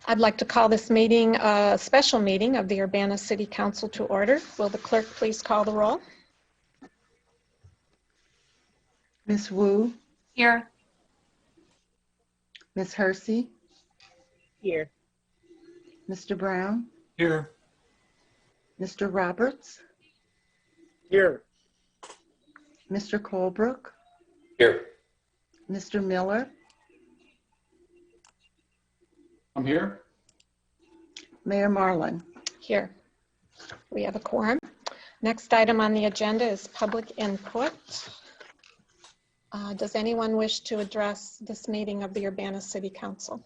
I'd like to call this meeting a special meeting of the Urbana City Council to order. Will the clerk please call the roll? Ms. Wu, Here. Ms. Hersey, Here. Mr. Brown, Here. Mr. Roberts, Here. Mr. Colebrook, Here. Mr. Miller, I'm here. Mayor Marlin. Here. We have a quorum. Next item on the agenda is public input. Does anyone wish to address this meeting of the Urbana City Council?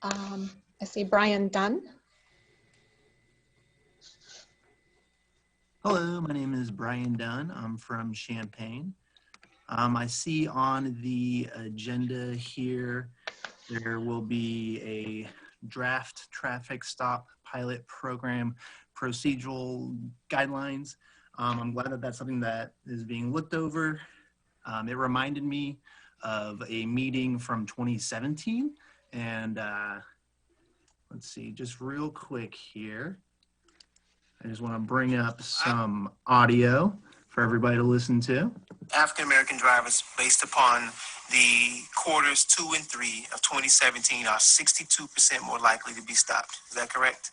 I see Brian Dunn. Hello, my name is Brian Dunn. I'm from Champaign. I see on the agenda here, there will be a draft traffic stop pilot program procedural guidelines. I'm glad that that's something that is being looked over. It reminded me of a meeting from 2017. And let's see, just real quick here. I just want to bring up some audio for everybody to listen to. African-American drivers, based upon the quarters 2 and 3 of 2017, are 62% more likely to be stopped. Is that correct?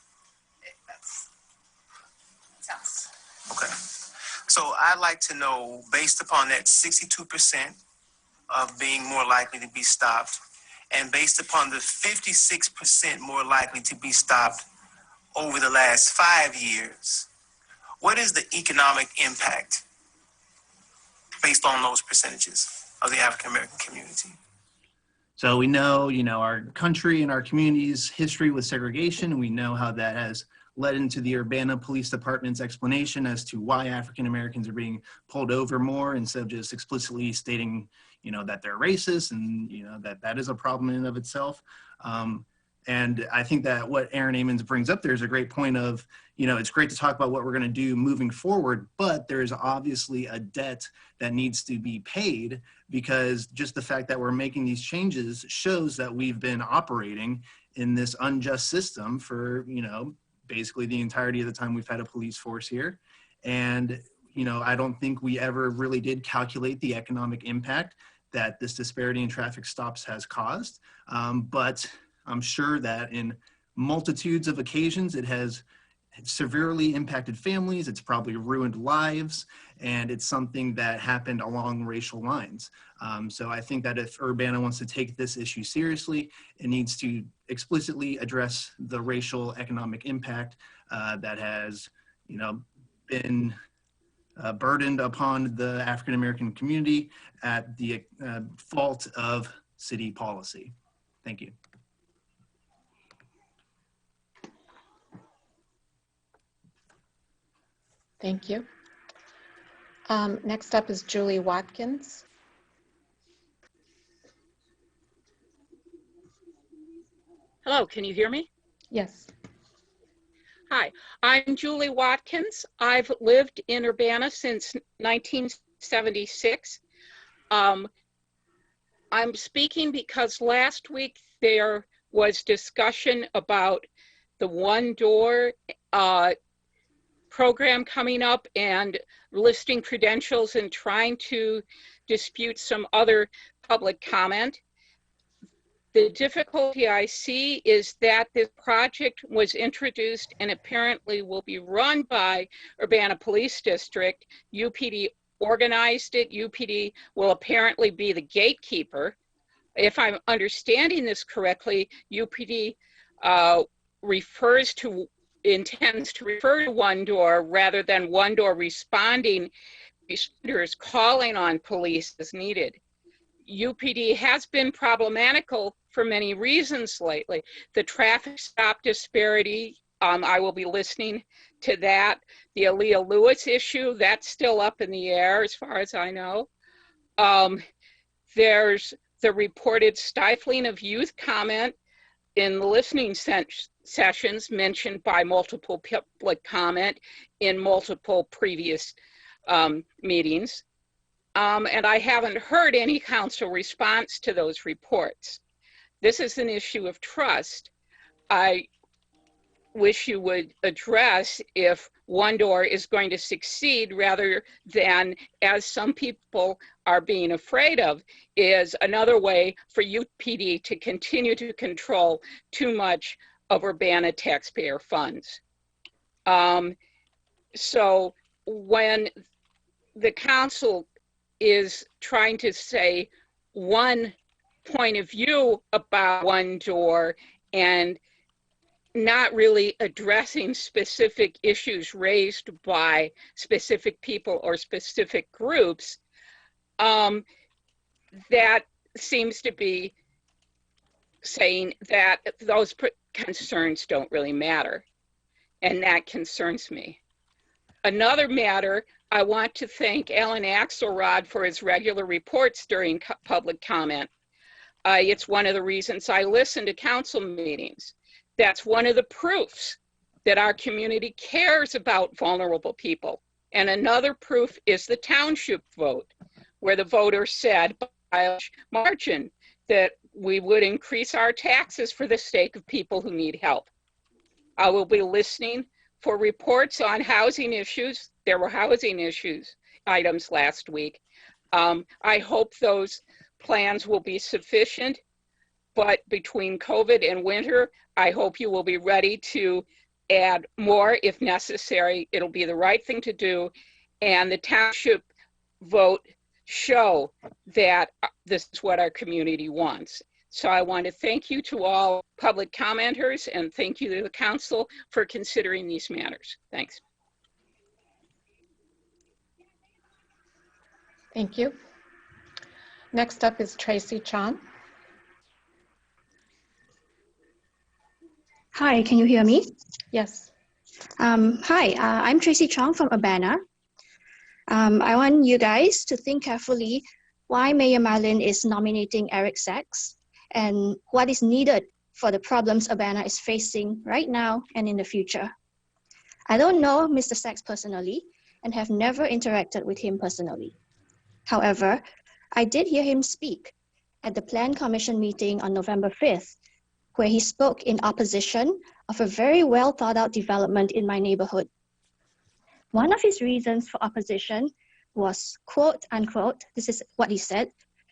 Yes. Okay. So I'd like to know, based upon that 62% of being more likely to be stopped, and based upon the 56% more likely to be stopped over the last 5 years, what is the economic impact based on those percentages of the African-American community? So we know, our country and our community's history with segregation. We know how that has led into the Urbana Police Department's explanation as to why African Americans are being pulled over more instead of just explicitly stating, that they're racist and, that is a problem in and of itself. And I think that what Aaron Amons brings up there is a great point of, it's great to talk about what we're going to do moving forward, but there is obviously a debt that needs to be paid, because just the fact that we're making these changes shows that we've been operating in this unjust system for, basically the entirety of the time we've had a police force here. And, I don't think we ever really did calculate the economic impact that this disparity in traffic stops has caused. But I'm sure that in multitudes of occasions, it has severely impacted families. It's probably ruined lives, and it's something that happened along racial lines. So I think that if Urbana wants to take this issue seriously, it needs to explicitly address the racial economic impact that has, been burdened upon the African-American community at the fault of city policy. Thank you. Thank you. Next up is Julie Watkins. Hello, can you hear me? Yes. Hi, I'm Julie Watkins. I've lived in Urbana since 1976. I'm speaking because last week there was discussion about the one door program coming up and listing credentials and trying to dispute some other public comment. The difficulty I see is that this project was introduced and apparently will be run by Urbana Police District. UPD organized it. UPD will apparently be the gatekeeper. If I'm understanding this correctly, UPD intends to refer to one door rather than one door responding, responders calling on police as needed. UPD has been problematical for many reasons lately. The traffic stop disparity, I will be listening to that. The Aaliyah Lewis issue, that's still up in the air as far as I know. There's the reported stifling of youth comment in the listening sessions mentioned by multiple public comment in multiple previous meetings. And I haven't heard any council response to those reports. this is an issue of trust. I wish you would address if One Door is going to succeed rather than, as some people are being afraid of, is another way for UPD to continue to control too much of Urbana taxpayer funds. So when the council is trying to say one point of view about One Door and not really addressing specific issues raised by specific people or specific groups, that seems to be saying that those concerns don't really matter. And that concerns me. Another matter, I want to thank Alan Axelrod for his regular reports during public comment. It's one of the reasons I listen to council meetings. That's one of the proofs that our community cares about vulnerable people. And another proof is the township vote, where the voters said by a margin that we would increase our taxes for the sake of people who need help. I will be listening for reports on housing issues. There were housing issues items last week. I hope those plans will be sufficient, but between COVID and winter, I hope you will be ready to add more if necessary. It'll be the right thing to do. And the township vote show that this is what our community wants. So I want to thank you to all public commenters and thank you to the council for considering these matters. Thanks. Thank you. Next up is Tracy Chong. Hi, can you hear me? Yes. Hi, I'm Tracy Chong from Urbana. I want you guys to think carefully why Mayor Marlin is nominating Eric Sachs and what is needed for the problems Urbana is facing right now and in the future. I don't know Mr. Sachs personally and have never interacted with him personally. However, I did hear him speak at the Plan Commission meeting on November 5th, where he spoke in opposition of a very well thought out development in my neighborhood. One of his reasons for opposition was, quote unquote, this is what he said,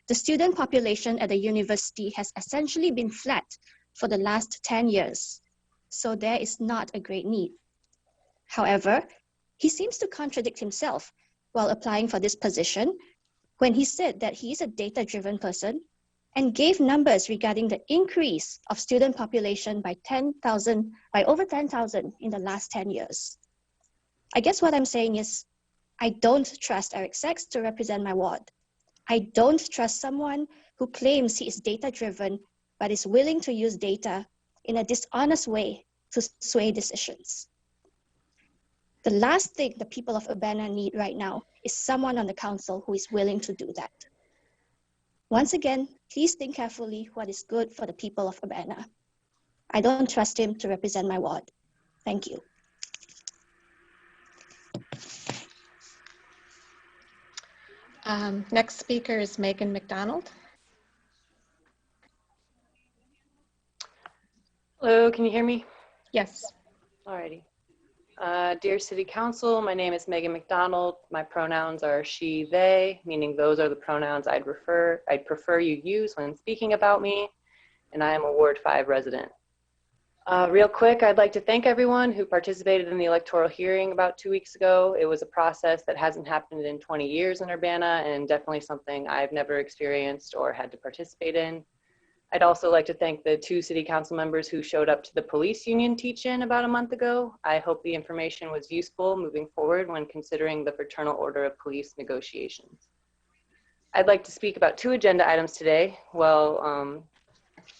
the student population at the university has essentially been flat for the last 10 years, so there is not a great need. However, he seems to contradict himself while applying for this position when he said that he is a data-driven person and gave numbers regarding the increase of student population by over 10,000 in the last 10 years. I guess what I'm saying is, I don't trust Eric Sachs to represent my ward. I don't trust someone who claims he is data-driven, but is willing to use data in a dishonest way to sway decisions. The last thing the people of Urbana need right now is someone on the council who is willing to do that. Once again, please think carefully what is good for the people of Urbana. I don't trust him to represent my ward. Thank you. Next speaker is Megan McDonald. Hello, can you hear me? Yes. Alrighty. Dear City Council, my name is Megan McDonald. My pronouns are she, they, meaning those are the pronouns I'd prefer you use when speaking about me, and I am a Ward 5 resident. Real quick, I'd like to thank everyone who participated in the electoral hearing about 2 weeks ago. It was a process that hasn't happened in 20 years in Urbana and definitely something I've never experienced or had to participate in. I'd also like to thank the 2 city council members who showed up to the police union teach-in about a month ago. I hope the information was useful moving forward when considering the Fraternal Order of Police negotiations. I'd like to speak about 2 agenda items today. Well,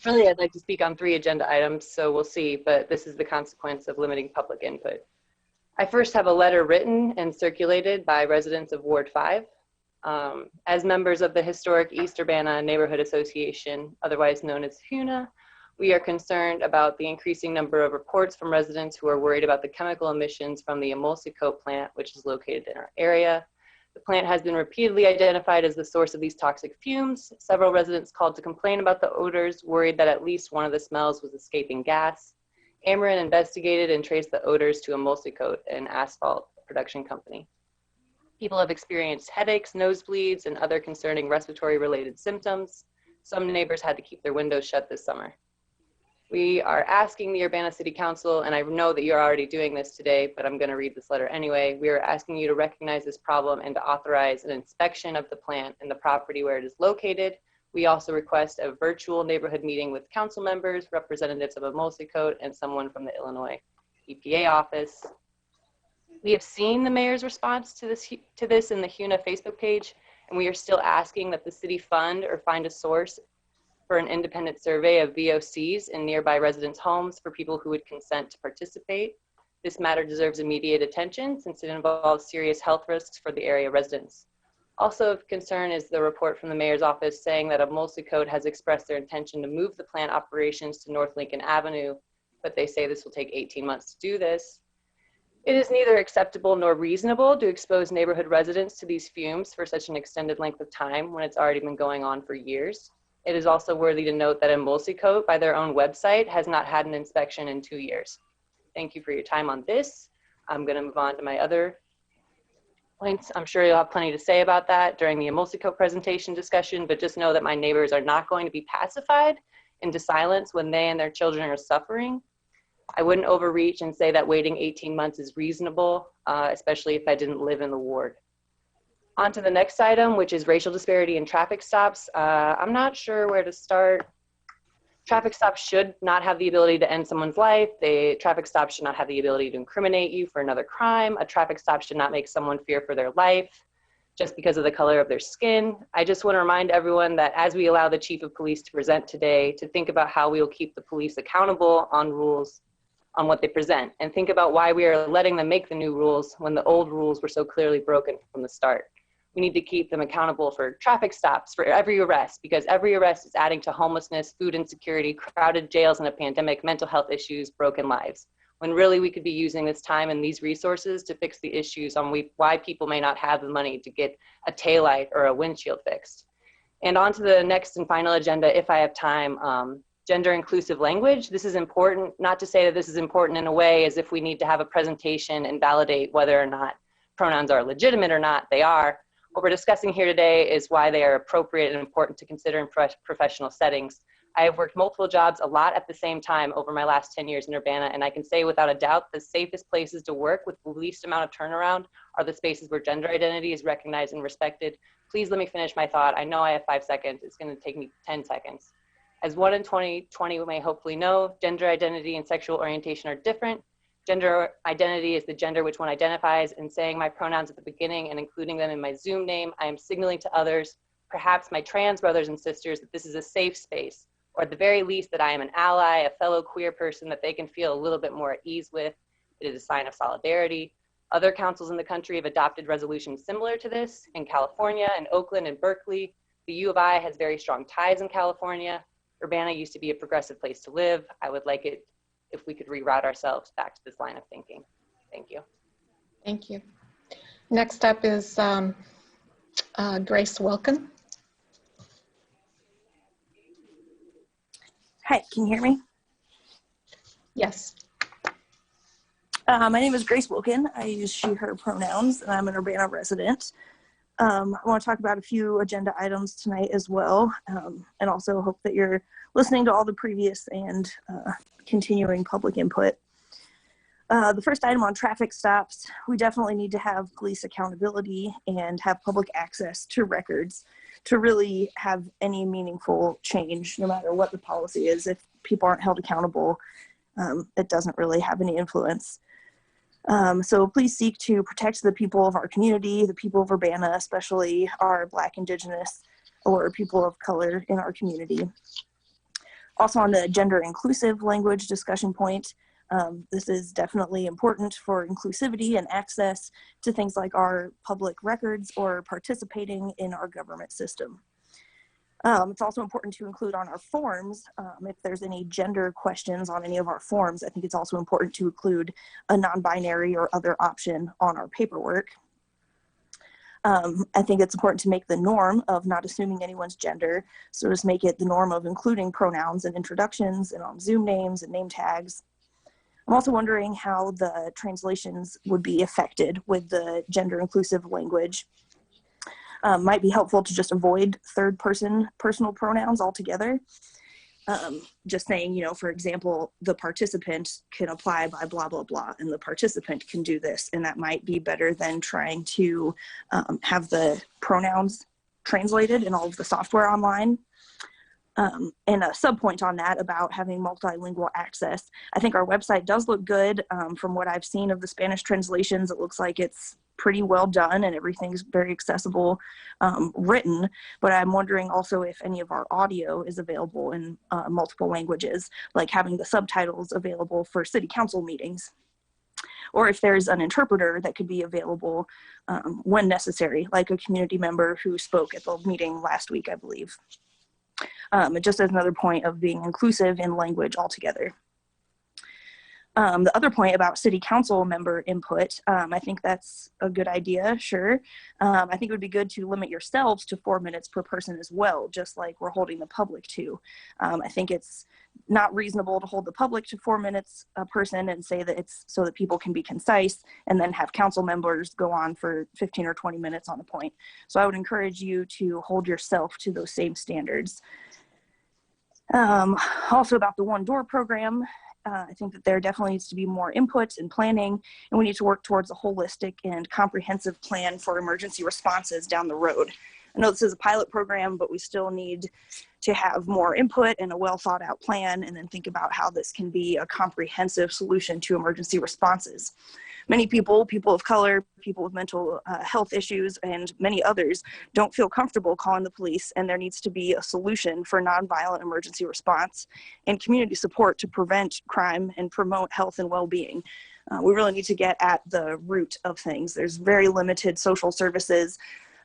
really I'd like to speak on 3 agenda items, so we'll see, but this is the consequence of limiting public input. I first have a letter written and circulated by residents of Ward 5. As members of the historic East Urbana Neighborhood Association, otherwise known as HUNA, we are concerned about the increasing number of reports from residents who are worried about the chemical emissions from the emulsicoat plant, which is located in our area. The The plant has been repeatedly identified as the source of these toxic fumes. Several residents called to complain about the odors, worried that at least one of the smells was escaping gas. Ameren investigated and traced the odors to Emulsicoat, an asphalt production company. People have experienced headaches, nosebleeds, and other concerning respiratory-related symptoms. Some neighbors had to keep their windows shut this summer. We are asking the Urbana City Council, and I know that you're already doing this today, but I'm going to read this letter anyway. We are asking you to recognize this problem and to authorize an inspection of the plant and the property where it is located. We also request a virtual neighborhood meeting with council members, representatives of Emulsicoat, and someone from the Illinois EPA office. We have seen the mayor's response to this in the HUNA Facebook page, and we are still asking that the city fund or find a source for an independent survey of VOCs in nearby residents' homes for people who would consent to participate. This matter deserves immediate attention since it involves serious health risks for the area residents. Also of concern is the report from the mayor's office saying that Emulsicoat has expressed their intention to move the plant operations to North Lincoln Avenue, but they say this will take 18 months to do this. It is neither acceptable nor reasonable to expose neighborhood residents to these fumes for such an extended length of time when it's already been going on for years. It is also worthy to note that Emulsicoat, by their own website, has not had an inspection in 2 years. Thank you for your time on this. I'm going to move on to my other points. I'm sure you'll have plenty to say about that during the Emulsicoat presentation discussion, but just know that my neighbors are not going to be pacified into silence when they and their children are suffering. I wouldn't overreach and say that waiting 18 months is reasonable, especially if I didn't live in the ward. On to the next item, which is racial disparity in traffic stops. I'm not sure where to start. Traffic stops should not have the ability to end someone's life. Traffic stops should not have the ability to incriminate you for another crime. A traffic stop should not make someone fear for their life just because of the color of their skin. I just want to remind everyone that as we allow the chief of police to present today, to think about how we will keep the police accountable on rules on what they present, and think about why we are letting them make the new rules when the old rules were so clearly broken from the start. We need to keep them accountable for traffic stops, for every arrest, because every arrest is adding to homelessness, food insecurity, crowded jails and a pandemic, mental health issues, broken lives, when really we could be using this time and these resources to fix the issues on why people may not have the money to get a taillight or a windshield fixed. And on to the next and final agenda, if I have time, gender inclusive language. This is important, not to say that this is important in a way as if we need to have a presentation and validate whether or not pronouns are legitimate or not. They are. What we're discussing here today is why they are appropriate and important to consider in professional settings. I have worked multiple jobs a lot at the same time over my last 10 years in Urbana, and I can say without a doubt the safest places to work with the least amount of turnaround are the spaces where gender identity is recognized and respected. Please let me finish my thought. I know I have 5 seconds. It's going to take me 10 seconds. As 1 in 2020 may hopefully know, gender identity and sexual orientation are different. Gender identity is the gender which one identifies, and saying my pronouns at the beginning and including them in my Zoom name, I am signaling to others, perhaps my trans brothers and sisters, that this is a safe space, or at the very least that I am an ally, a fellow queer person that they can feel a little bit more at ease with. It is a sign of solidarity. Other councils in the country have adopted resolutions similar to this. In California, in Oakland, and Berkeley, the U of I has very strong ties in California. Urbana used to be a progressive place to live. I would like it if we could reroute ourselves back to this line of thinking. Thank you. Thank you. Next up is Grace Wilkin. Hi, can you hear me? Yes. My name is Grace Wilkin. I use she, her pronouns, and I'm an Urbana resident. I want to talk about a few agenda items tonight as well, and also hope that you're listening to all the previous and continuing public input. The first item on traffic stops, we definitely need to have police accountability and have public access to records to really have any meaningful change, no matter what the policy is. If people aren't held accountable, it doesn't really have any influence. So please seek to protect the people of our community, the people of Urbana, especially our Black, Indigenous, or people of color in our community. Also on the gender inclusive language discussion point, this is definitely important for inclusivity and access to things like our public records or participating in our government system. It's also important to include on our forms, if there's any gender questions on any of our forms, I think it's also important to include a non-binary or other option on our paperwork. I think it's important to make the norm of not assuming anyone's gender. So just make it the norm of including pronouns and introductions and on Zoom names and name tags. I'm also wondering how the translations would be affected with the gender inclusive language. Might be helpful to just avoid third person personal pronouns altogether. Just saying, you know, for example, the participant can apply by blah, blah, blah, and the participant can do this. And that might be better than trying to have the pronouns translated in all of the software online. And a sub-point on that about having multilingual access. I think our website does look good. From what I've seen of the Spanish translations, it looks like it's pretty well done and everything's very accessible written. But I'm wondering also if any of our audio is available in multiple languages, like having the subtitles available for city council meetings. Or if there's an interpreter that could be available when necessary, like a community member who spoke at the meeting last week, I believe. Just as another point of being inclusive in language altogether. The other point about city council member input, I think that's a good idea, sure. I think it would be good to limit yourselves to 4 minutes per person as well, just like we're holding the public to. I think it's not reasonable to hold the public to 4 minutes a person and say that it's so that people can be concise and then have council members go on for 15 or 20 minutes on a point. So I would encourage you to hold yourself to those same standards. Also about the one door program, I think that there definitely needs to be more input and planning, and we need to work towards a holistic and comprehensive plan for emergency responses down the road. I know this is a pilot program, but we still need to have more input and a well thought out plan, and then think about how this can be a comprehensive solution to emergency responses. Many people of color, people with mental health issues, and many others don't feel comfortable calling the police, and there needs to be a solution for nonviolent emergency response and community support to prevent crime and promote health and well-being. We really need to get at the root of things. There's very limited social services.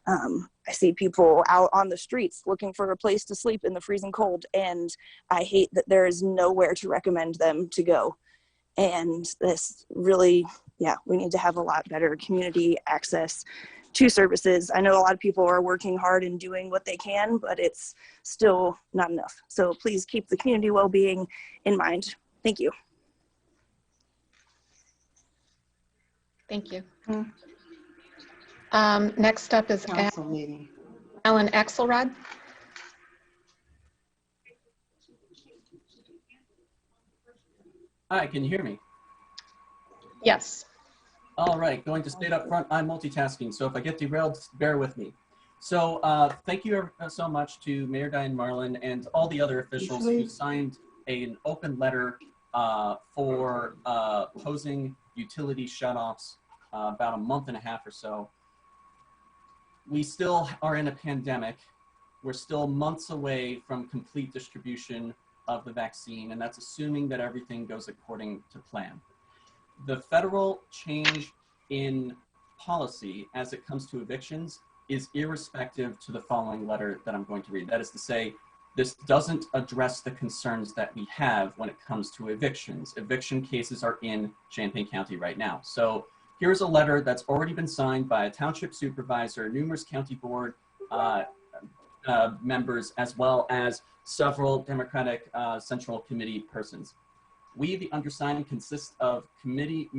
I see people out on the streets looking for a place to sleep in the freezing cold, and I hate that there is nowhere to recommend them to go. And this really, yeah, we need to have a lot better community access to services. I know a lot of people are working hard and doing what they can, but it's still not enough. So please keep the community well-being in mind. Thank you. Thank you. Next up is Council meeting. Alan Axelrod. Hi, can you hear me? Yes. All right, going to state up front, I'm multitasking, so if I get derailed, bear with me. So thank you so much to Mayor Diane Marlin and all the other officials who signed an open letter for opposing utility shutoffs about a month and a half or so. We still are in a pandemic. We're still months away from complete distribution of the vaccine, and that's assuming that everything goes according to plan. The federal change in policy as it comes to evictions is irrespective to the following letter that I'm going to read. That is to say, this doesn't address the concerns that we have when it comes to evictions. Eviction cases are in Champaign County right now. So here's a letter that's already been signed by a township supervisor, numerous county board members, as well as several Democratic Central Committee persons. We, the undersigned, consist of community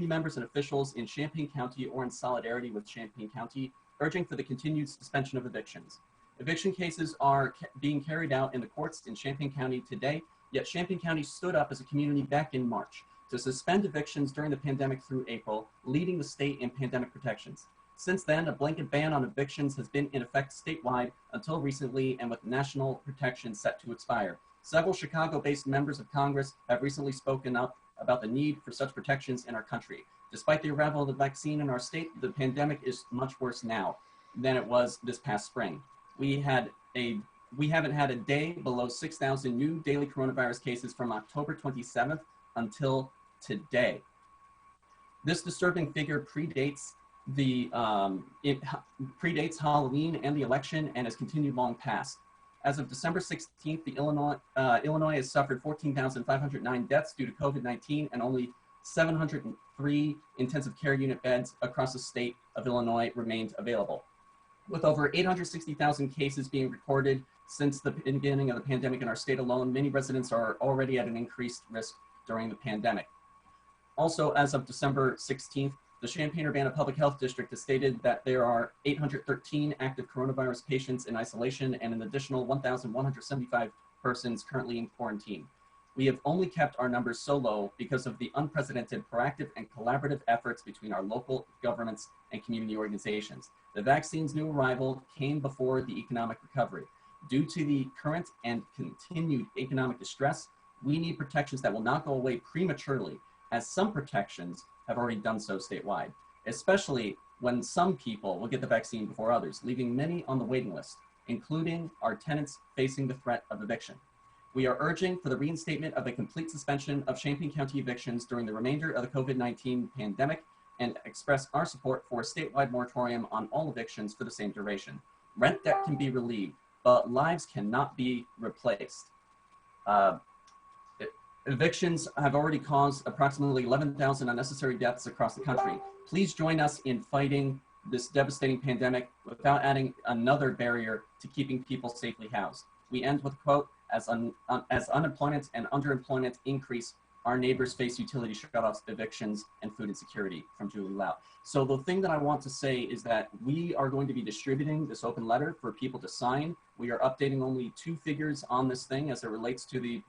members and officials in Champaign County or in solidarity with Champaign County, urging for the continued suspension of evictions. Eviction cases are being carried out in the courts in Champaign County today, yet Champaign County stood up as a community back in March to suspend evictions during the pandemic through April, leading the state in pandemic protections. Since then, a blanket ban on evictions has been in effect statewide until recently, and with national protection set to expire. Several Chicago-based members of Congress have recently spoken up about the need for such protections in our country. Despite the arrival of the vaccine in our state, the pandemic is much worse now than it was this past spring. We haven't had a day below 6,000 new daily coronavirus cases from October 27th until today. This disturbing figure predates predates Halloween and the election and has continued long past. As of December 16th, Illinois has suffered 14,509 deaths due to COVID-19 and only 703 intensive care unit beds across the state of Illinois remained available. With over 860,000 cases being recorded since the beginning of the pandemic in our state alone, many residents are already at an increased risk during the pandemic. Also, as of December 16th, the Champaign-Urbana Public Health District has stated that there are 813 active coronavirus patients in isolation and an additional 1,175 persons currently in quarantine. We have only kept our numbers so low because of the unprecedented proactive and collaborative efforts between our local governments and community organizations. The vaccine's new arrival came before the economic recovery. Due to the current and continued economic distress, we need protections that will not go away prematurely, as some protections have already done so statewide, especially when some people will get the vaccine before others, leaving many on the waiting list, including our tenants facing the threat of eviction. We are urging for the reinstatement of a complete suspension of Champaign County evictions during the remainder of the COVID-19 pandemic and express our support for a statewide moratorium on all evictions for the same duration. Rent debt can be relieved, but lives cannot be replaced. Evictions have already caused approximately 11,000 unnecessary deaths across the country. Please join us in fighting this devastating pandemic without adding another barrier to keeping people safely housed. We end with a quote, as unemployment and underemployment increase, our neighbors face utility shutoffs, evictions, and food insecurity, from Julie Lau. So the thing that I want to say is that we are going to be distributing this open letter for people to sign. We are updating only 2 figures on this thing as it relates to the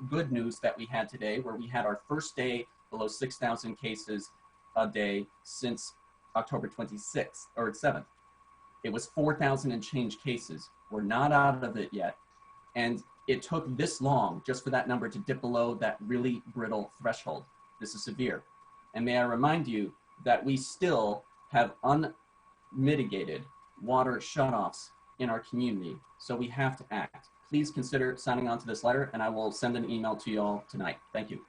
good news that we had today, where we had our first day below 6,000 cases a day since October 26th or 7th. It was 4,000 and change cases. We're not out of it yet. And it took this long just for that number to dip below that really brittle threshold. This is severe. And may I remind you that we still have unmitigated water shutoffs in our community. So we have to act. Please consider signing on to this letter, and I will send an email to you all tonight. Thank you.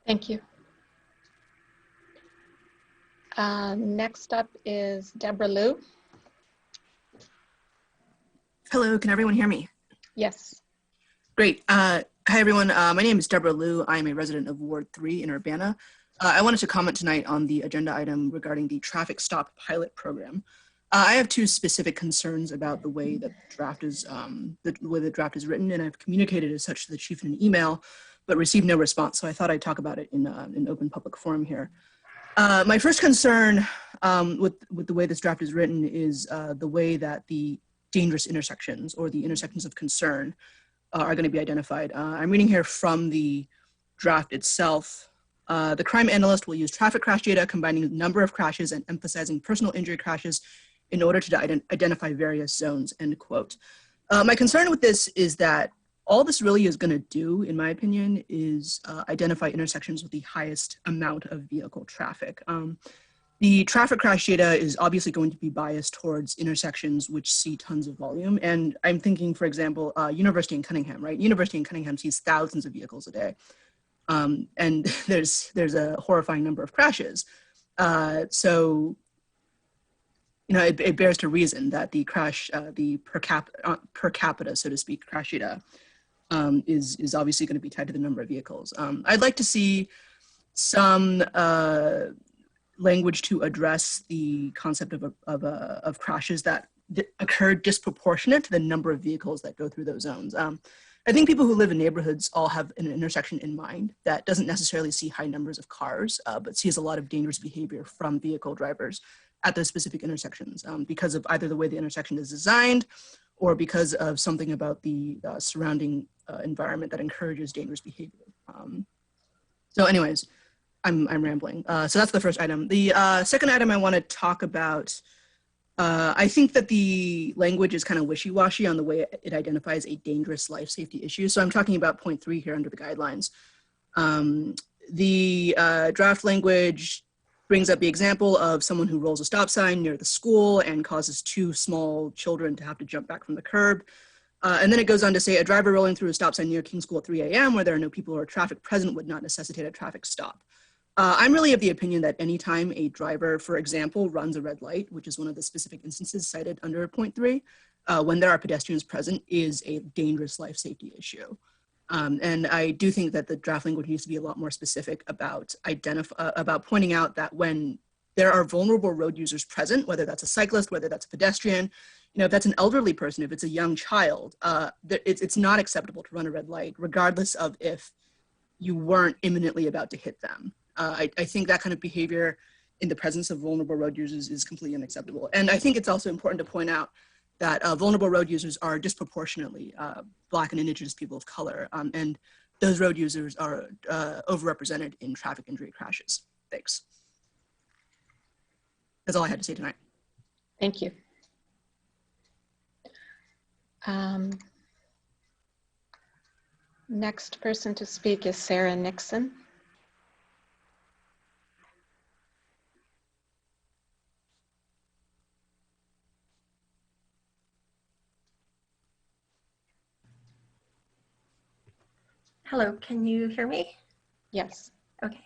Thank you. Next up is Deborah Liu. Hello, can everyone hear me? Yes. Great. Hi, everyone. My name is Deborah Liu. I am a resident of Ward 3 in Urbana. I wanted to comment tonight on the agenda item regarding the traffic stop pilot program. I have 2 specific concerns about the way that the draft is written, and I've communicated as such to the chief in an email, but received no response. So I thought I'd talk about it in an open public forum here. My first concern with the way this draft is written is the way that the dangerous intersections or the intersections of concern are going to be identified. I'm reading here from the draft itself. The crime analyst will use traffic crash data combining the number of crashes and emphasizing personal injury crashes in order to identify various zones, end quote. My concern with this is that all this really is going to do, in my opinion, is identify intersections with the highest amount of vehicle traffic. The traffic crash data is obviously going to be biased towards intersections which see tons of volume. And I'm thinking, for example, University in Cunningham, right? University in Cunningham sees thousands of vehicles a day. And there's a horrifying number of crashes. So, you know, it bears to reason that the crash, the per capita, so to speak, crash data is obviously going to be tied to the number of vehicles. I'd like to see some language to address the concept of crashes that occur disproportionate to the number of vehicles that go through those zones. I think people who live in neighborhoods all have an intersection in mind that doesn't necessarily see high numbers of cars, but sees a lot of dangerous behavior from vehicle drivers at those specific intersections because of either the way the intersection is designed or because of something about the surrounding environment that encourages dangerous behavior. So anyways, I'm rambling. So that's the first item. The second item I want to talk about, I think that the language is kind of wishy-washy on the way it identifies a dangerous life safety issue. So I'm talking about point 3 here under the guidelines. The draft language brings up the example of someone who rolls a stop sign near the school and causes 2 small children to have to jump back from the curb. And then it goes on to say a driver rolling through a stop sign near King School at 3 a.m. where there are no people or traffic present would not necessitate a traffic stop. I'm really of the opinion that anytime a driver, for example, runs a red light, which is one of the specific instances cited under point 3, when there are pedestrians present is a dangerous life safety issue. And I do think that the draft language needs to be a lot more specific about about pointing out that when there are vulnerable road users present, whether that's a cyclist, whether that's a pedestrian, if that's an elderly person, if it's a young child, it's not acceptable to run a red light, regardless of if you weren't imminently about to hit them. I think that kind of behavior in the presence of vulnerable road users is completely unacceptable. And I think it's also important to point out that vulnerable road users are disproportionately Black and Indigenous people of color, and those road users are overrepresented in traffic injury crashes. Thanks. That's all I had to say tonight. Thank you. Next person to speak is Sarah Nixon. Hello, can you hear me? Yes. Okay.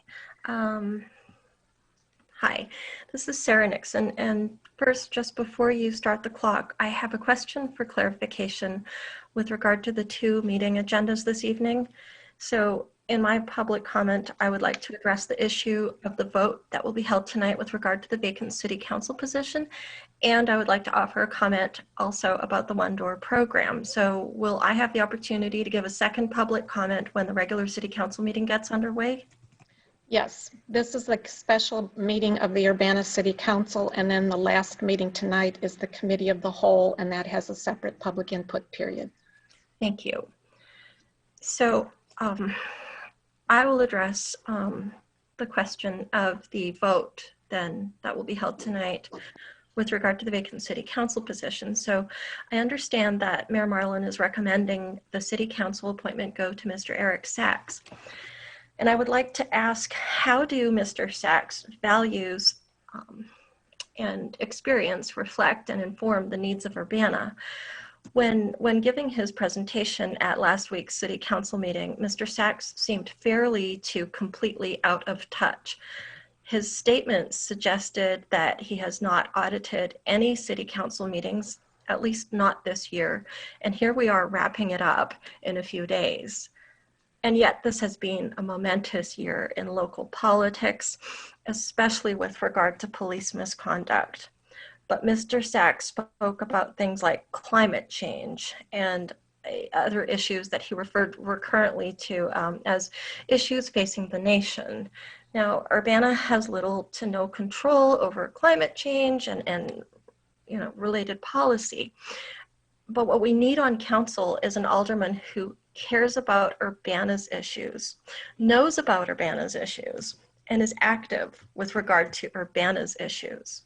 Hi, this is Sarah Nixon. And first, just before you start the clock, I have a question for clarification with regard to the 2 meeting agendas this evening. So in my public comment, I would like to address the issue of the vote that will be held tonight with regard to the vacant city council position. And I would like to offer a comment also about the one-door program. So will I have the opportunity to give a second public comment when the regular city council meeting gets underway? Yes, this is a special meeting of the Urbana City Council, and then the last meeting tonight is the Committee of the Whole, and that has a separate public input period. Thank you. So I will address the question of the vote then that will be held tonight with regard to the vacant city council position. So I understand that Mayor Marlin is recommending the city council appointment go to Mr. Eric Sachs. And I would like to ask, how do Mr. Sachs' values and experience reflect and inform the needs of Urbana? When giving his presentation at last week's city council meeting, Mr. Sachs seemed fairly to completely out of touch. His statements suggested that he has not audited any city council meetings, at least not this year. And here we are wrapping it up in a few days. And yet this has been a momentous year in local politics, especially with regard to police misconduct. But Mr. Sachs spoke about things like climate change and other issues that he referred recurrently to as issues facing the nation. Now, Urbana has little to no control over climate change and related policy. But what we need on council is an alderman who cares about Urbana's issues, knows about Urbana's issues, and is active with regard to Urbana's issues.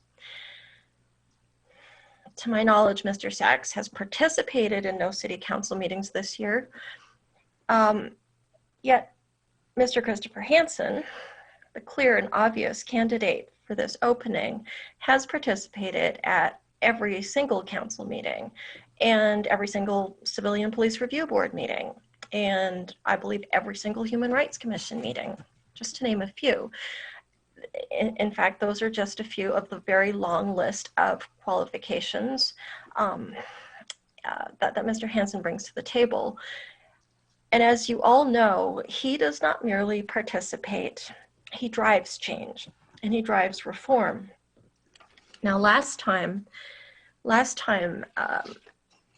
To my knowledge, Mr. Sachs has participated in no city council meetings this year. Yet Mr. Christopher Hansen, the clear and obvious candidate for this opening, has participated at every single council meeting and every single Civilian Police Review Board meeting, and I believe every single Human Rights Commission meeting, just to name a few. In fact, those are just a few of the very long list of qualifications that Mr. Hansen brings to the table. And as you all know, he does not merely participate, he drives change and he drives reform. Now, last time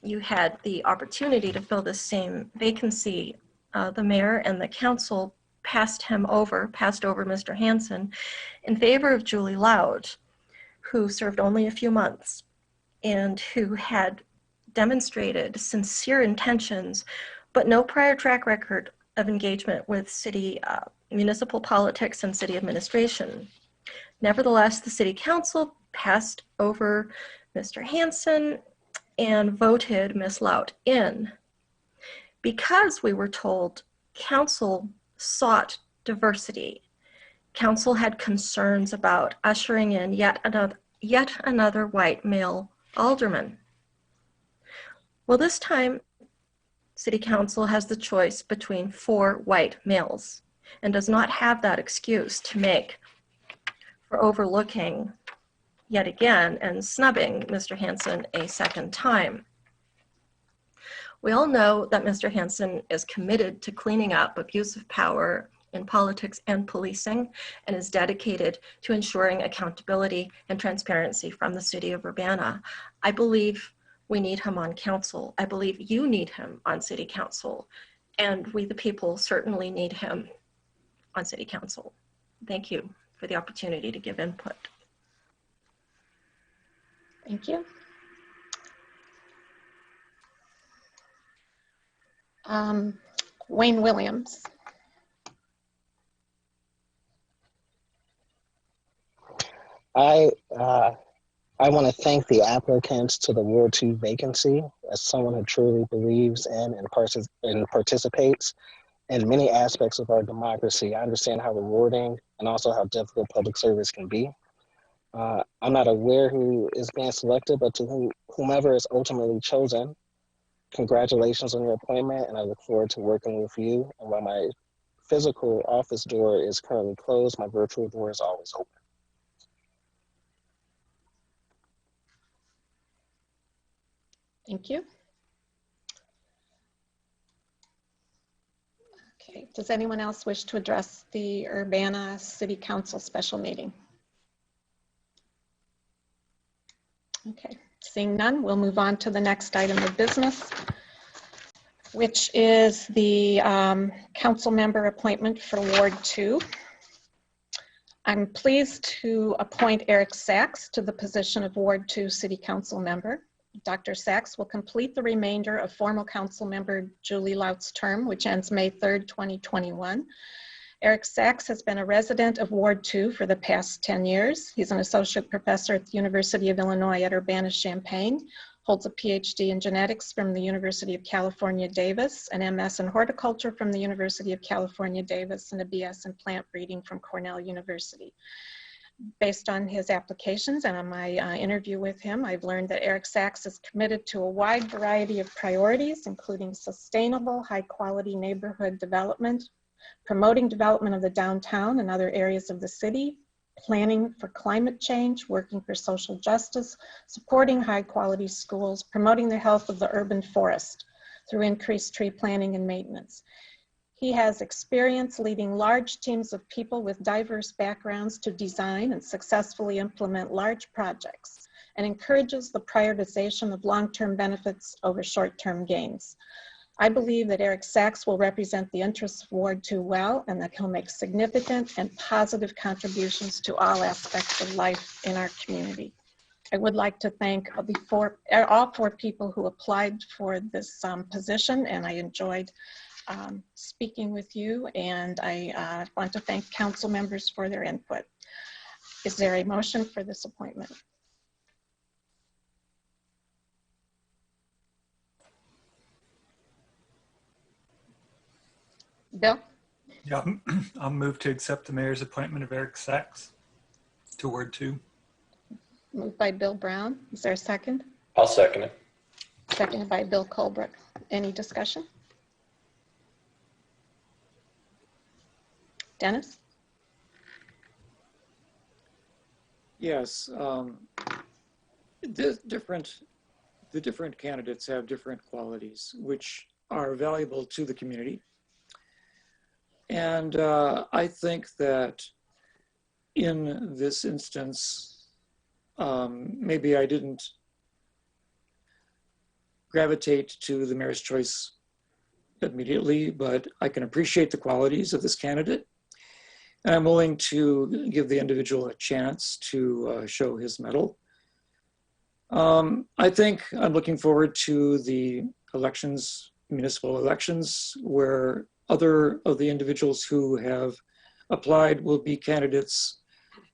you had the opportunity to fill this same vacancy, the mayor and the council passed over Mr. Hansen in favor of Julie Loud, who served only a few months and who had demonstrated sincere intentions, but no prior track record of engagement with city municipal politics and city administration. Nevertheless, the city council passed over Mr. Hansen and voted Ms. Loud in because we were told council sought diversity. Council had concerns about ushering in yet another white male alderman. Well, this time, City Council has the choice between 4 white males and does not have that excuse to make for overlooking yet again and snubbing Mr. Hansen a second time. We all know that Mr. Hansen is committed to cleaning up abuse of power in politics and policing, and is dedicated to ensuring accountability and transparency from the city of Urbana. I believe we need him on council. I believe you need him on city council, and we the people certainly need him on city council. Thank you for the opportunity to give input. Thank you. Wayne Williams. I want to thank the applicants to the Ward 2 vacancy. As someone who truly believes in and participates in many aspects of our democracy, I understand how rewarding and also how difficult public service can be. I'm not aware who is being selected, but to whomever is ultimately chosen, congratulations on your appointment, and I look forward to working with you. And while my physical office door is currently closed, my virtual door is always open. Thank you. Okay, does anyone else wish to address the Urbana City Council special meeting? Okay, seeing none, we'll move on to the next item of business, which is the council member appointment for Ward 2. I'm pleased to appoint Eric Sachs to the position of Ward 2 City Council member. Dr. Sachs will complete the remainder of former council member Julie Laut's term, which ends May 3rd, 2021. Eric Sachs has been a resident of Ward 2 for the past 10 years. He's an associate professor at the University of Illinois at Urbana-Champaign, holds a PhD in genetics from the University of California, Davis, an MS in horticulture from the University of California, Davis, and a BS in plant breeding from Cornell University. Based on his applications and on my interview with him, I've learned that Eric Sachs is committed to a wide variety of priorities, including sustainable, high-quality neighborhood development, promoting development of the downtown and other areas of the city, planning for climate change, working for social justice, supporting high-quality schools, promoting the health of the urban forest through increased tree planting and maintenance. He has experience leading large teams of people with diverse backgrounds to design and successfully implement large projects, and encourages the prioritization of long-term benefits over short-term gains. I believe that Eric Sachs will represent the interests of Ward 2 well, and that he'll make significant and positive contributions to all aspects of life in our community. I would like to thank all four people who applied for this position, and I enjoyed speaking with you, and I want to thank council members for their input. Is there a motion for this appointment? Bill? Yeah, I'll move to accept the mayor's appointment of Eric Sachs to Ward 2. Moved by Bill Brown. Is there a second? I'll second it. Seconded by Bill Colebrook. Any discussion? Dennis? Yes, the different candidates have different qualities which are valuable to the community. And I think that in this instance, maybe I didn't gravitate to the mayor's choice immediately, but I can appreciate the qualities of this candidate. And I'm willing to give the individual a chance to show his mettle. I think I'm looking forward to the elections, municipal elections, where other of the individuals who have applied will be candidates,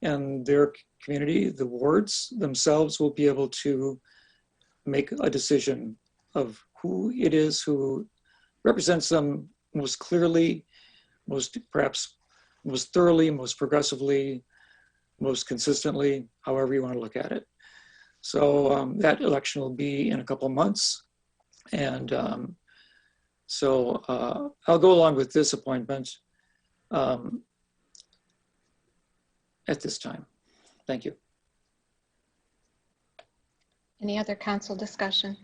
and their community, the wards themselves, will be able to make a decision of who it is who represents them most clearly, perhaps most thoroughly, most progressively, most consistently, however you want to look at it. So that election will be in a couple months. And so I'll go along with this appointment at this time. Thank you. Any other council discussion?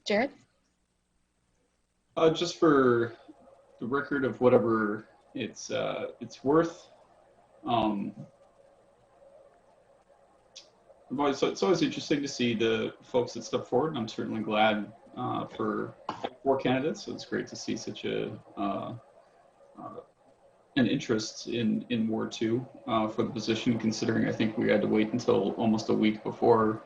Jared? Just for the record of whatever it's worth. It's always interesting to see the folks that step forward. I'm certainly glad for 4 candidates. So it's great to see such an interest in Ward 2 for the position, considering I think we had to wait until almost a week before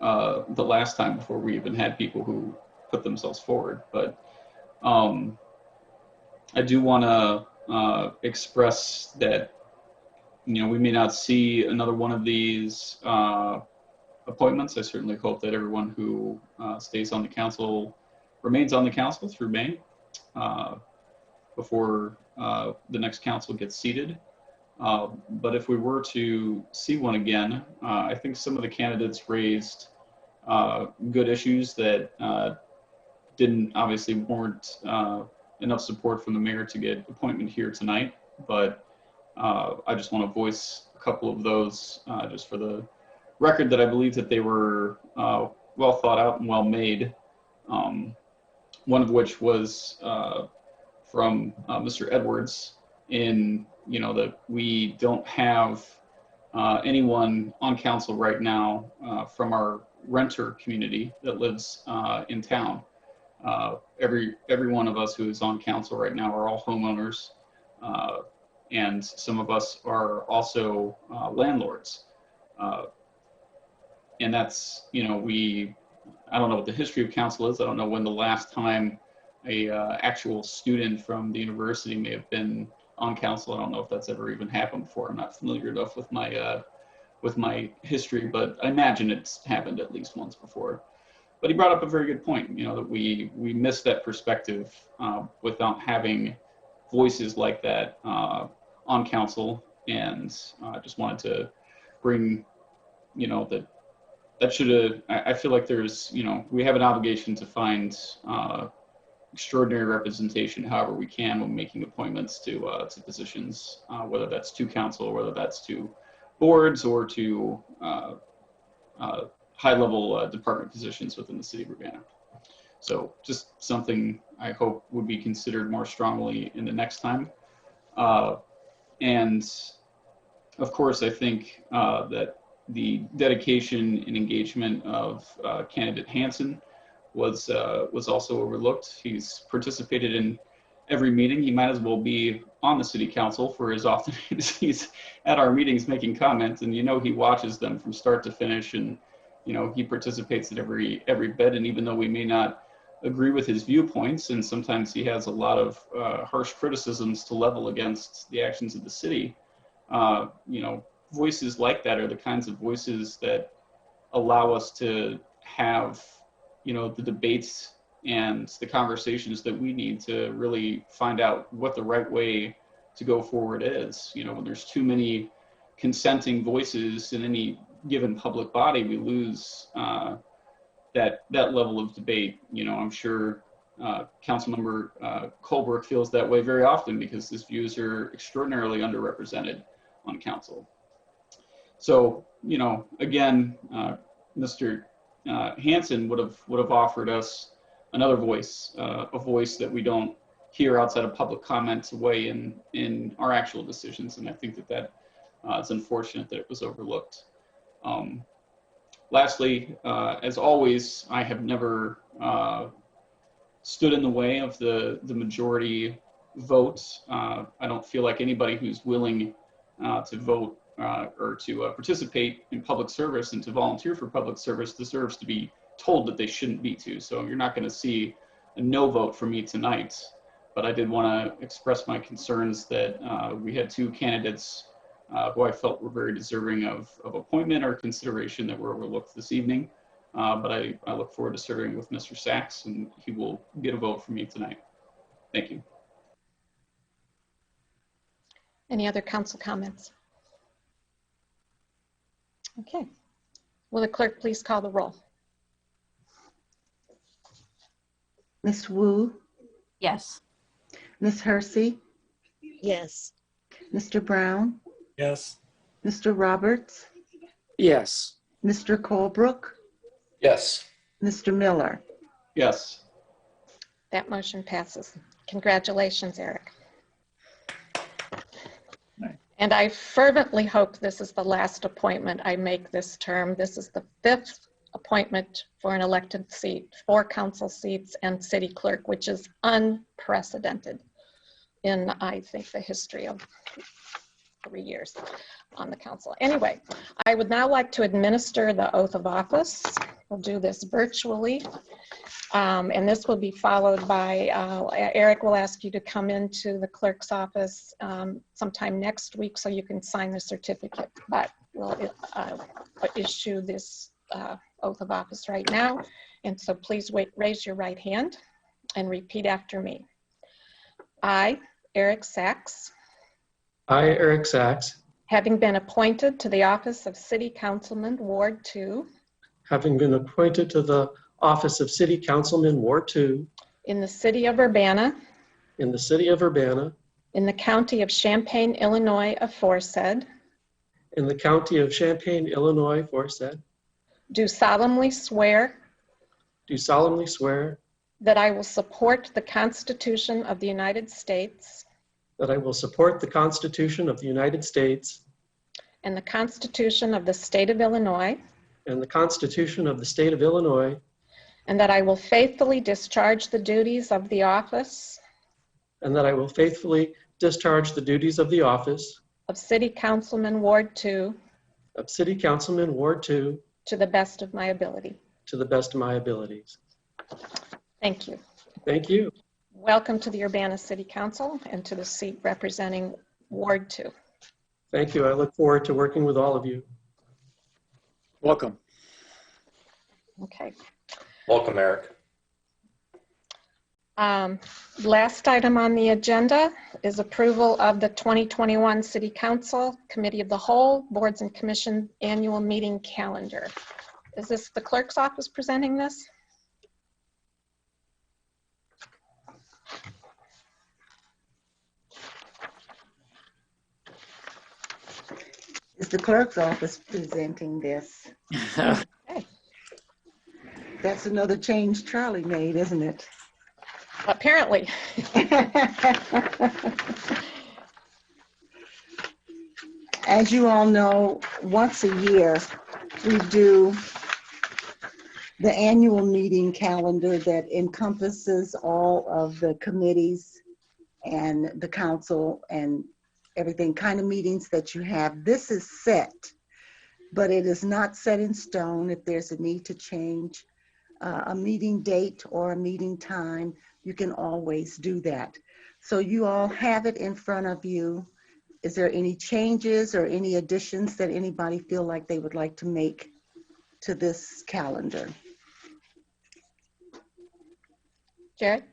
the last time before we even had people who put themselves forward. But I do want to express that, you know, we may not see another one of these appointments. I certainly hope that everyone who stays on the council remains on the council through May before the next council gets seated. But if we were to see one again, I think some of the candidates raised good issues that didn't obviously warrant enough support from the mayor to get appointment here tonight. But I just want to voice a couple of those just for the record, that I believe that they were well thought out and well made. One of which was from Mr. Edwards, in, you know, that we don't have anyone on council right now from our renter community that lives in town. Every one of us who is on council right now are all homeowners, and some of us are also landlords. And that's, you know, I don't know what the history of council is. I don't know when the last time a actual student from the university may have been on council. I don't know if that's ever even happened before. I'm not familiar enough with my history, but I imagine it's happened at least once before. But he brought up a very good point, you know, that we miss that perspective without having voices like that on council. And I just wanted to bring, you know, that should have, I feel like there's, you know, we have an obligation to find extraordinary representation however we can when making appointments to positions, whether that's to council, or whether that's to boards, or to high-level department positions within the city of Urbana. So just something I hope would be considered more strongly in the next time. And of course, I think that the dedication and engagement of candidate Hansen was also overlooked. He's participated in every meeting. He might as well be on the city council for as often as he's at our meetings making comments. And, you know, he watches them from start to finish, and, you know, he participates in every bit. And even though we may not agree with his viewpoints, and sometimes he has a lot of harsh criticisms to level against the actions of the city, you know, voices like that are the kinds of voices that allow us to have, you know, the debates and the conversations that we need to really find out what the right way to go forward is. You know, when there's too many consenting voices in any given public body, we lose that level of debate. You know, I'm sure Councilmember Colbrook feels that way very often, because his views are extraordinarily underrepresented on council. So, you know, again, Mr. Hansen would have offered us another voice, a voice that we don't hear outside of public comment, to weigh in our actual decisions. And I think that it's unfortunate that it was overlooked. Lastly, as always, I have never stood in the way of the majority vote. I don't feel like anybody who's willing to vote or to participate in public service and to volunteer for public service deserves to be told that they shouldn't be to. So you're not going to see a no vote for me tonight. But I did want to express my concerns that we had 2 candidates who I felt were very deserving of appointment or consideration that were overlooked this evening. But I look forward to serving with Mr. Sachs, and he will get a vote from me tonight. Thank you. Any other council comments? Okay. Will the clerk please call the roll? Ms. Wu? Yes. Ms. Hersey? Yes. Mr. Brown? Yes. Mr. Roberts? Yes. Mr. Colebrook? Yes. Mr. Miller? Yes. That motion passes. Congratulations, Eric. And I fervently hope this is the last appointment I make this term. This is the 5th appointment for an elected seat, 4 council seats and city clerk, which is unprecedented in, I think, the history of 3 years on the council. Anyway, I would now like to administer the oath of office. We'll do this virtually. And this will be followed by, Eric will ask you to come into the clerk's office sometime next week so you can sign the certificate, but we'll issue this oath of office right now. And so please raise your right hand and repeat after me. I, Eric Sachs. I, Eric Sachs. Having been appointed to the office of City Councilman, Ward 2. Having been appointed to the office of City Councilman, Ward 2. In the city of Urbana. In the city of Urbana. In the county of Champaign, Illinois, aforesaid. In the county of Champaign, Illinois, aforesaid. Do solemnly swear. Do solemnly swear. That I will support the Constitution of the United States. That I will support the Constitution of the United States. And the Constitution of the State of Illinois. And the Constitution of the State of Illinois. And that I will faithfully discharge the duties of the office. And that I will faithfully discharge the duties of the office. Of City Councilman, Ward 2. Of City Councilman, Ward 2. To the best of my ability. To the best of my abilities. Thank you. Thank you. Welcome to the Urbana City Council and to the seat representing Ward 2. Thank you. I look forward to working with all of you. Welcome. Okay. Welcome, Eric. Last item on the agenda is approval of the 2021 City Council Committee of the Whole Boards and Commission Annual Meeting Calendar. Is this the clerk's office presenting this? Is the clerk's office presenting this? Okay. That's another change Charlie made, isn't it? Apparently. As you all know, once a year we do the annual meeting calendar that encompasses all of the committees and the council and everything, kind of meetings that you have. This is set, but it is not set in stone. If there's a need to change a meeting date or a meeting time, you can always do that. So you all have it in front of you. Is there any changes or any additions that anybody feel like they would like to make to this calendar? Jared?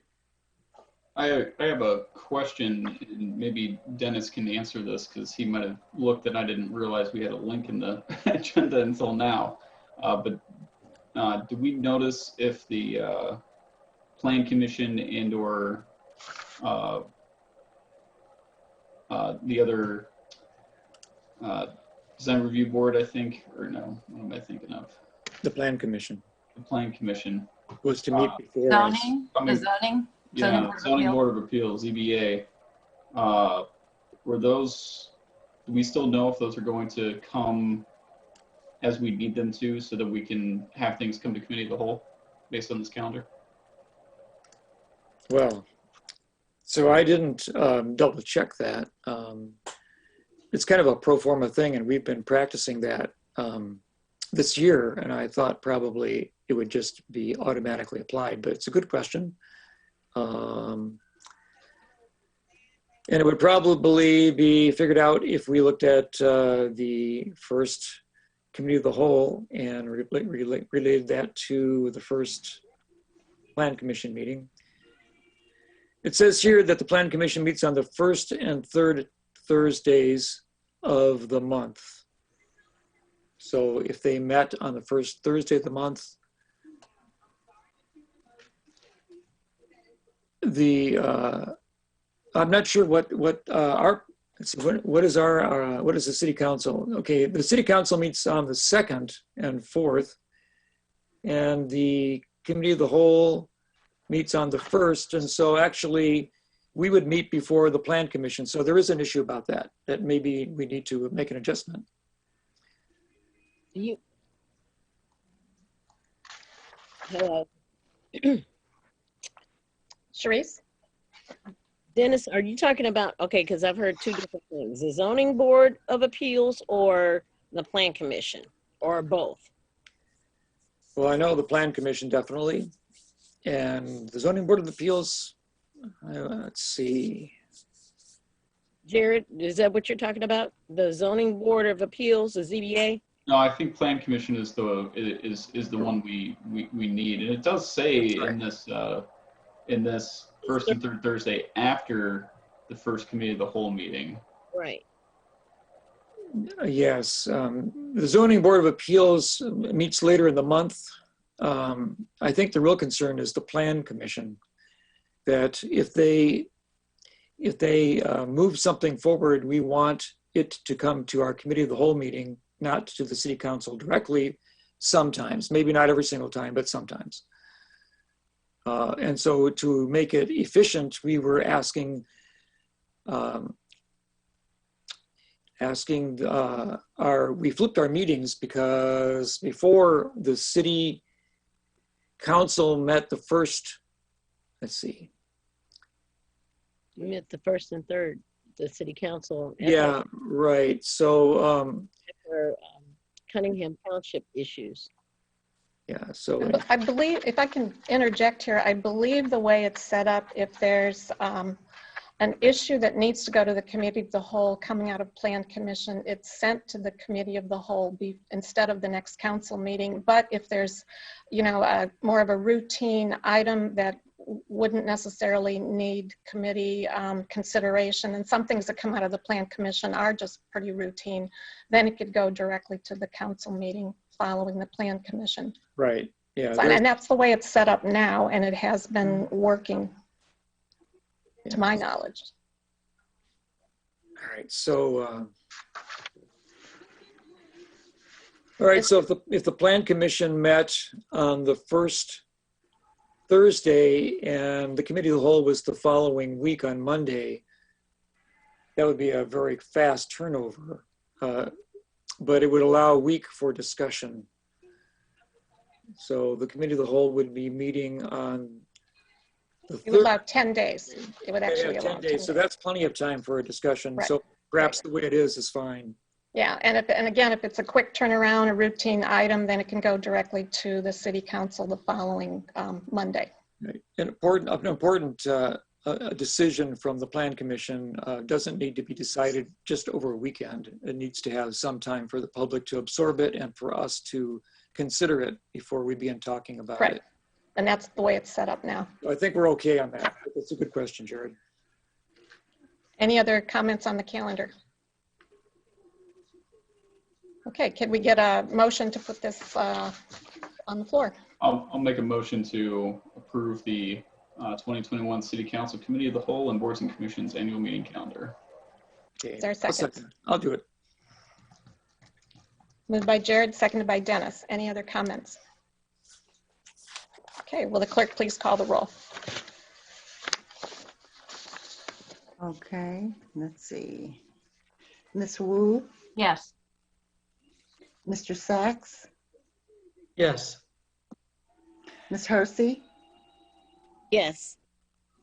I have a question, and maybe Dennis can answer this because he might have looked and I didn't realize we had a link in the agenda until now. But do we notice if the Plan Commission and or the other Design Review Board, I think, or no, what am I thinking of? The Plan Commission. The Plan Commission. Was to meet before Zoning, us. the zoning? Yeah, Zoning Board of Appeals, ZBA. Were those, do we still know if those are going to come as we need them to so that we can have things come to committee of the whole based on this calendar? Well, so I didn't double check that. It's kind of a pro forma thing, and we've been practicing that this year, and I thought probably it would just be automatically applied, but it's a good question. And it would probably be figured out if we looked at the first committee of the whole and related that to the first Plan Commission meeting. It says here that the Plan Commission meets on the first and third Thursdays of the month. So if they met on the first Thursday of the month, I'm not sure what our, let's see, what is the city council? Okay, the city council meets on the 2nd and 4th, and the committee of the whole meets on the 1st. And so actually, we would meet before the Plan Commission. So there is an issue about that maybe we need to make an adjustment. Hello. Sharice? Dennis, are you talking about, okay, because I've heard two different things, the Zoning Board of Appeals or the Plan Commission, or both? Well, I know the Plan Commission definitely, and the Zoning Board of Appeals, let's see. Jared, is that what you're talking about? The Zoning Board of Appeals, the ZBA? No, I think Plan Commission is the one we need, and it does say in this first and third Thursday after the first committee of the whole meeting. Right. Yes, the Zoning Board of Appeals meets later in the month. I think the real concern is the Plan Commission, that if they move something forward, we want it to come to our committee of the whole meeting, not to the city council directly sometimes, maybe not every single time, but sometimes. And so to make it efficient, we were asking we flipped our meetings, because before the city council met the first, let's see. You met the first and third, the city council. Yeah, right. So for Cunningham Township issues. Yeah, so I believe, if I can interject here, I believe the way it's set up, if there's an issue that needs to go to the committee of the whole coming out of Plan Commission, it's sent to the committee of the whole instead of the next council meeting. But if there's, more of a routine item that wouldn't necessarily need committee consideration, and some things that come out of the Plan Commission are just pretty routine, then it could go directly to the council meeting following the Plan Commission. Right, yeah. So, and that's the way it's set up now, and it has been working to my knowledge. All right, so if the Plan Commission met on the first Thursday and the committee of the whole was the following week on Monday, that would be a very fast turnover, but it would allow a week for discussion. So the committee of the whole would be meeting on the it would allow 10 days. It would actually allow 10 days. So that's plenty of time for a discussion. Right. So perhaps the way it is fine. Yeah, and again, if it's a quick turnaround, a routine item, then it can go directly to the city council the following Monday. Right. An important decision from the Plan Commission doesn't need to be decided just over a weekend. It needs to have some time for the public to absorb it and for us to consider it before we begin talking about it. And that's the way it's set up now. I think we're okay on that. That's a good question, Jared. Any other comments on the calendar? Okay, can we get a motion to put this on the floor? I'll make a motion to approve the 2021 City Council Committee of the Whole and Boards and Commissions annual meeting calendar. Okay. Is there a second? I'll do it. Moved by Jared, seconded by Dennis. Any other comments? Okay, will the clerk please call the roll? Okay, let's see. Ms. Wu? Yes. Mr. Sachs? Yes. Ms. Hersey? Yes.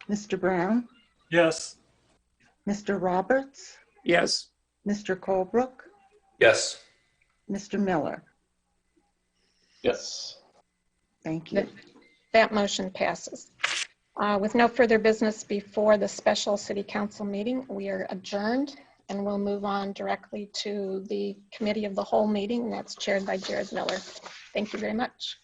Mr. Brown? Yes. Mr. Roberts? Yes. Mr. Colebrook? Yes. Mr. Miller? Yes. Thank you. That motion passes. With no further business before the special city council meeting, we are adjourned, and we'll move on directly to the committee of the whole meeting, and that's chaired by Jared Miller. Thank you very much.